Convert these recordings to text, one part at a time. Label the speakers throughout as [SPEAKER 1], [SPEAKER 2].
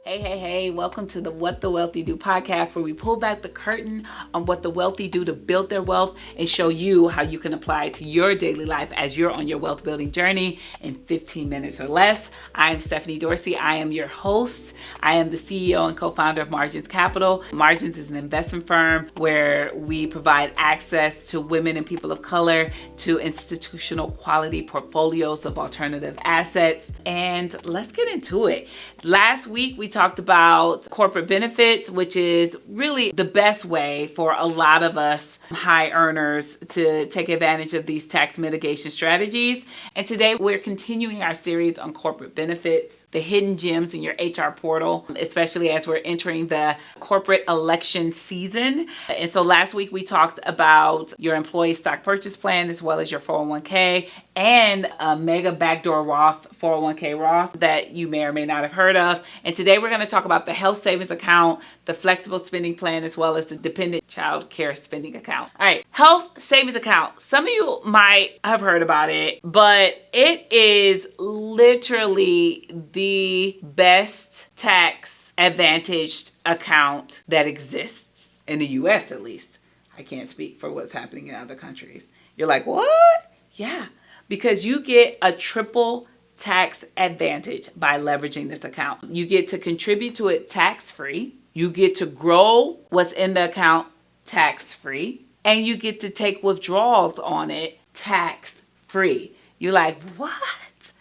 [SPEAKER 1] Hey, welcome to the What the Wealthy Do podcast, where we pull back the curtain on what the wealthy do to build their wealth and show you how you can apply it to your daily life as you're on your wealth building journey in 15 minutes or less. I am Stephanie Dorsey. I am your host. I am the CEO and co-founder of Margins Capital. Margins is an investment firm where we provide access to women and people of color to institutional quality portfolios of alternative assets. And let's get into it. Last week, we talked about corporate benefits, which is really the best way for a lot of us high earners to take advantage of these tax mitigation strategies. And today we're continuing our series on corporate benefits, the hidden gems in your HR portal, especially as we're entering the corporate election season. And so last week we talked about your employee stock purchase plan as well as your 401k and a mega backdoor Roth 401k Roth that you may or may not have heard of. And today we're going to talk about the health savings account, the flexible spending plan, as well as the dependent childcare spending account. All right, health savings account. Some of you might have heard about it, but it is literally the best tax advantaged account that exists in the US, at least. I can't speak for what's happening in other countries. You're like, what? Yeah, because you get a triple tax advantage by leveraging this account. You get to contribute to it tax-free. You get to grow what's in the account tax-free. And you get to take withdrawals on it tax-free. You're like, what?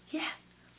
[SPEAKER 1] Yeah,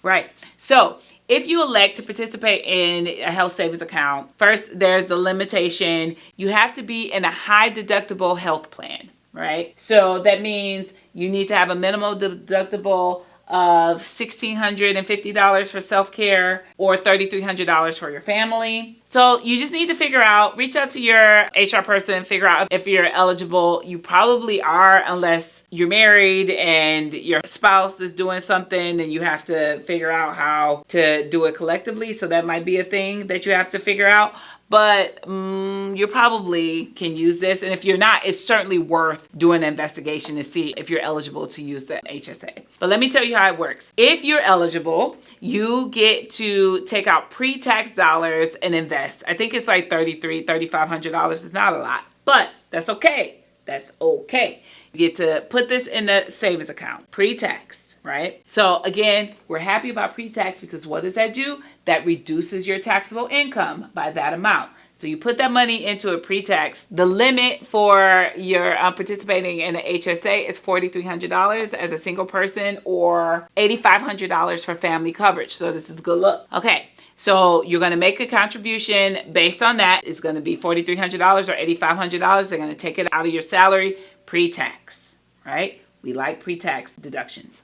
[SPEAKER 1] right. So if you elect to participate in a health savings account, first, there's the limitation. You have to be in a high deductible health plan, right? So that means you need to have a minimum deductible of $1,650 for self-care or $3,300 for your family. So you just need to reach out to your HR person, figure out if you're eligible. You probably are, unless you're married and your spouse is doing something and you have to figure out how to do it collectively. So that might be a thing that you have to figure out. But you probably can use this. And if you're not, it's certainly worth doing an investigation to see if you're eligible to use the HSA. But let me tell you how it works. If you're eligible, you get to take out pre-tax dollars and invest. I think it's like $3,300, $3,500. It's not a lot, but that's okay. That's okay. You get to put this in the savings account, pre-tax, right? So again, we're happy about pre-tax because what does that do? That reduces your taxable income by that amount. So you put that money into a pre-tax. The limit for your participating in an HSA is $4,300 as a single person or $8,500 for family coverage. So this is good luck. Okay. So you're going to make a contribution based on that. It's going to be $4,300 or $8,500. They're going to take it out of your salary pre-tax, right? We like pre-tax deductions.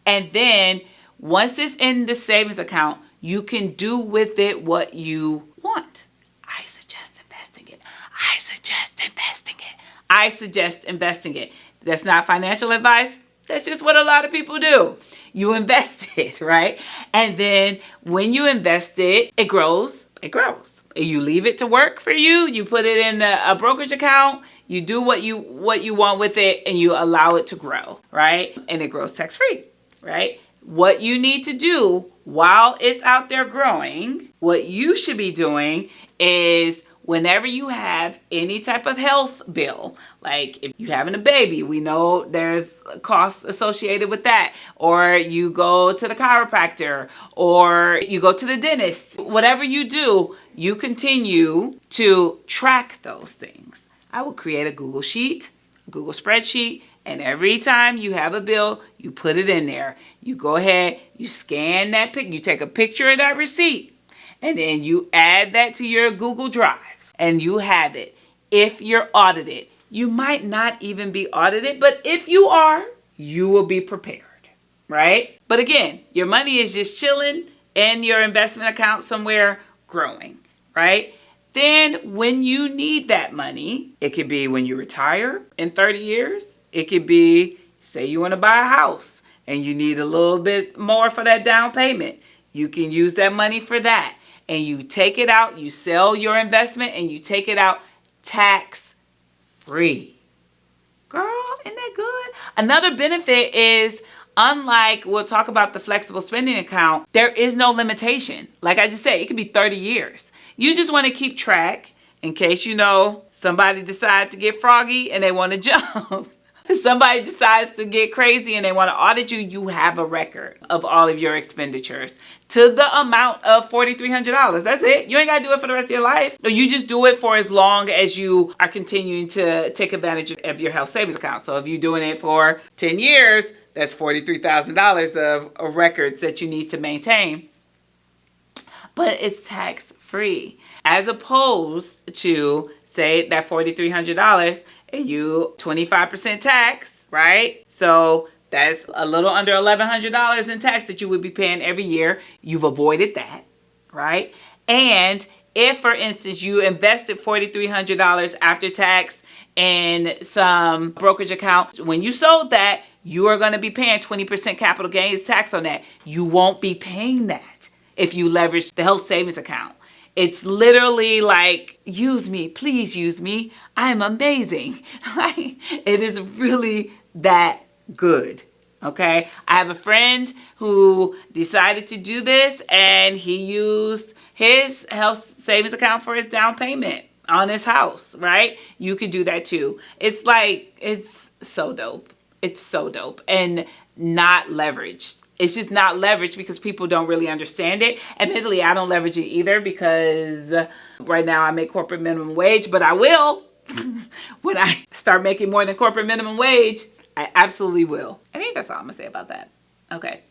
[SPEAKER 1] And then once it's in the savings account, you can do with it what you want. I suggest investing it. That's not financial advice. That's just what a lot of people do. You invest it, right? And then when you invest it, it grows. You leave it to work for you. You put it in a brokerage account. You do what you want with it and you allow it to grow, right? And it grows tax-free, right? What you need to do while it's out there growing, what you should be doing is whenever you have any type of health bill, like if you're having a baby, we know there's costs associated with that, or you go to the chiropractor, or you go to the dentist, whatever you do, you continue to track those things. I will create a Google sheet, a Google spreadsheet, and every time you have a bill, you put it in there. You go ahead, you scan that you take a picture of that receipt, and then you add that to your Google Drive. And you have it. If you're audited, you might not even be audited, but if you are, you will be prepared, right? But again, your money is just chilling in your investment account somewhere growing, right? Then when you need that money, it could be when you retire in 30 years. It could be, say you want to buy a house and you need a little bit more for that down payment. You can use that money for that. And you take it out, you sell your investment, and you take it out tax-free. Girl, isn't that good? Another benefit is Unlike, we'll talk about the flexible spending account, there is no limitation. Like I just said, it could be 30 years. You just want to keep track in case, somebody decides to get froggy and they want to jump. Somebody decides to get crazy and they want to audit you, you have a record of all of your expenditures to the amount of $4,300. That's it. You ain't got to do it for the rest of your life. You just do it for as long as you are continuing to take advantage of your health savings account. So if you're doing it for 10 years, that's $43,000 of records that you need to maintain. But it's tax free, as opposed to, say, that $4,300 and you 25% tax, right? So that's a little under $1,100 in tax that you would be paying every year. You've avoided that, right? And if, for instance, you invested $4,300 after tax in some brokerage account, when you sold that, you are going to be paying 20% capital gains tax on that. You won't be paying that if you leverage the health savings account. It's literally like, use me, please use me. I'm amazing. It is really that good. Okay. I have a friend who decided to do this and he used his health savings account for his down payment on his house, right? You could do that too. It's so dope. It's so dope and not leveraged. It's just not leveraged because people don't really understand it. Admittedly, I don't leverage it either because right now I make corporate minimum wage, but I will. When I start making more than corporate minimum wage, I absolutely will. I think that's all I'm gonna say about that. Okay.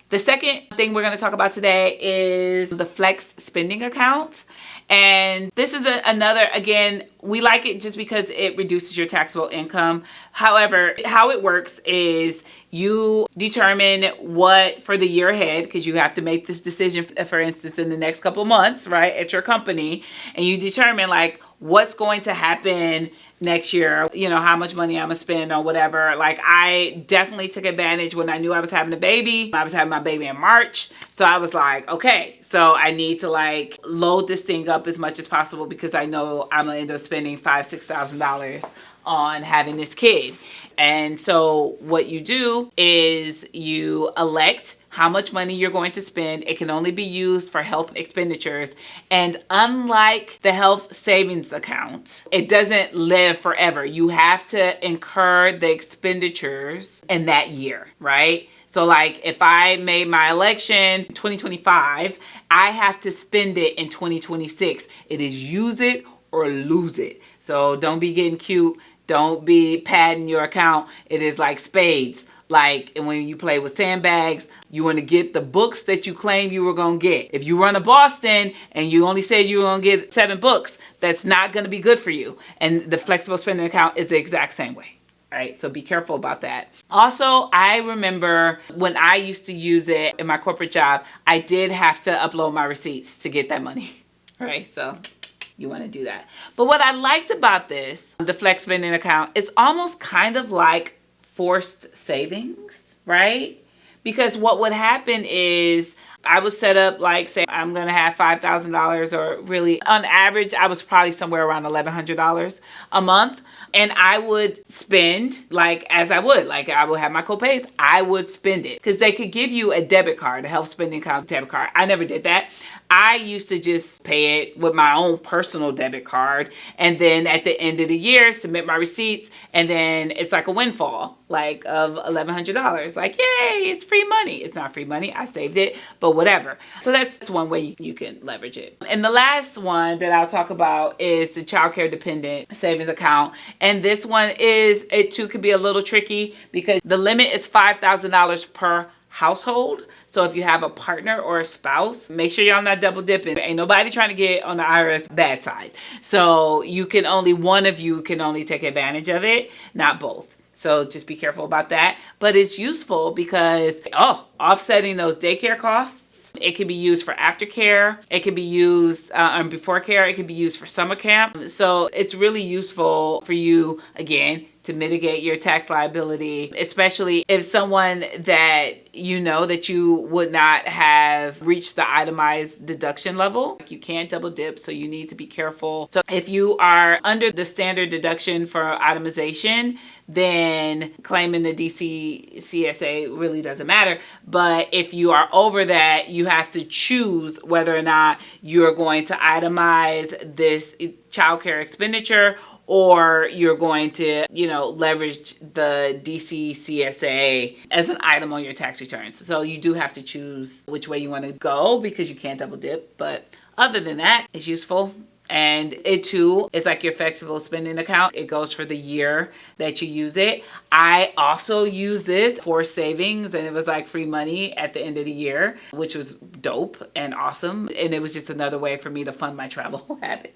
[SPEAKER 1] The second thing we're going to talk about today is the flex spending account. And this is another, again, we like it just because it reduces your taxable income. However, how it works is you determine what for the year ahead, because you have to make this decision, for instance, in the next couple months, right, at your company. And you determine like what's going to happen next year, how much money I'm gonna spend on whatever. Like I definitely took advantage when I knew I was having a baby. I was having my baby in March. So I was like, okay, so I need to like load this thing up as much as possible because I know I'm gonna end up spending $5,000, $6,000 on having this kid. And so what you do is you elect how much money you're going to spend. It can only be used for health expenditures. And unlike the health savings account, it doesn't live forever. You have to incur the expenditures in that year, right? So like if I made my election 2025, I have to spend it in 2026. It is use it or lose it. So don't be getting cute. Don't be padding your account. It is like spades. Like when you play with sandbags, you want to get the books that you claim you were going to get. If you run a Boston and you only said you were going to get 7 books, that's not going to be good for you. And the flexible spending account is the exact same way. Right? So be careful about that. Also, I remember when I used to use it in my corporate job, I did have to upload my receipts to get that money. Right? So you want to do that. But what I liked about this, the flex spending account, it's almost kind of like forced savings, right? Because what would happen is I would set up like, say, I'm going to have $5,000 or really on average, I was probably somewhere around $1,100 a month. And I would spend like as I would, like I would have my copays, I would spend it because they could give you a debit card, a health spending account debit card. I never did that. I used to just pay it with my own personal debit card. And then at the end of the year, submit my receipts. And then it's like a windfall, like of $1,100. Like, yay, it's free money. It's not free money. I saved it, but whatever. So that's one way you can leverage it. And the last one that I'll talk about is the childcare dependent savings account. And this one it too could be a little tricky because the limit is $5,000 per household. So if you have a partner or a spouse, make sure y'all not double dipping. Ain't nobody trying to get on the IRS bad side. So one of you can only take advantage of it, not both. So just be careful about that. But it's useful because, offsetting those daycare costs, it can be used for aftercare. It can be used before care. It can be used for summer camp. So it's really useful for you, again, to mitigate your tax liability, especially if someone that you know that you would not have reached the itemized deduction level. You can't double dip, so you need to be careful. So if you are under the standard deduction for itemization, then claiming the DCSA really doesn't matter. But if you are over that, you have to choose whether or not you're going to itemize this childcare expenditure, or you're going to, leverage the DCSA as an item on your tax returns. So you do have to choose which way you want to go because you can't double dip. But other than that, it's useful. And it too is like your flexible spending account. It goes for the year that you use it. I also use this for savings, and it was like free money at the end of the year, which was dope and awesome. And it was just another way for me to fund my travel habit.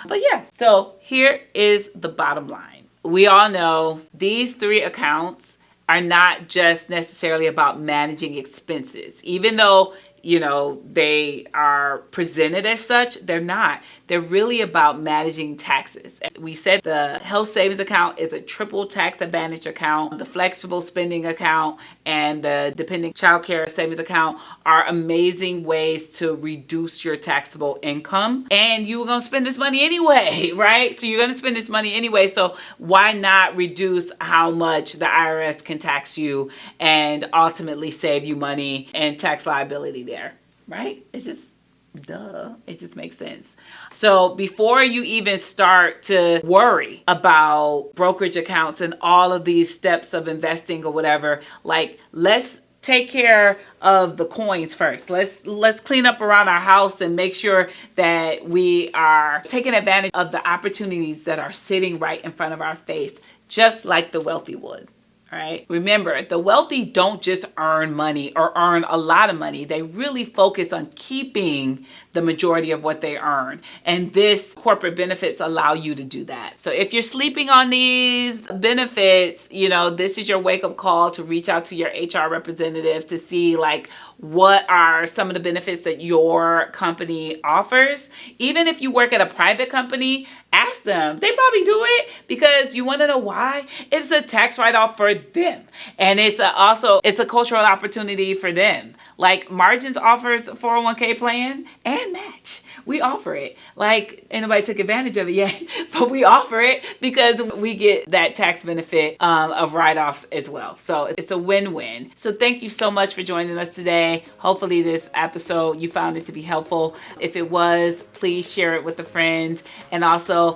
[SPEAKER 1] But yeah, so here is the bottom line. We all know these 3 accounts are not just necessarily about managing expenses, even though they are presented as such. They're not. They're really about managing taxes. We said the health savings account is a triple tax advantage account. The flexible spending account and the dependent childcare savings account are amazing ways to reduce your taxable income. And you were going to spend this money anyway, right? So you're going to spend this money anyway. So why not reduce how much the IRS can tax you and ultimately save you money and tax liability there, right? It's just duh. It just makes sense. So before you even start to worry about brokerage accounts and all of these steps of investing or whatever, let's take care of the coins first. Let's clean up around our house and make sure that we are taking advantage of the opportunities that are sitting right in front of our face, just like the wealthy would. Right? Remember, the wealthy don't just earn money or earn a lot of money. They really focus on keeping the majority of what they earn. And this corporate benefits allow you to do that. So if you're sleeping on these benefits, this is your wake-up call to reach out to your HR representative to see what are some of the benefits that your company offers. Even if you work at a private company, ask them. They probably do it because you want to know why. It's a tax write-off for them. And it's a cultural opportunity for them. Like Margins offers a 401k plan and match. We offer it. Ain't nobody took advantage of it yet, but we offer it because we get that tax benefit of write-off as well. So it's a win-win. So thank you so much for joining us today. Hopefully this episode, you found it to be helpful. If it was, please share it with a friend. And also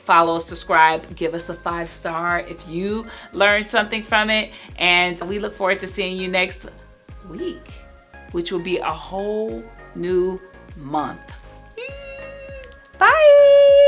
[SPEAKER 1] follow, subscribe, give us a 5-star if you learned something from it. And we look forward to seeing you next week, which will be a whole new month. Bye.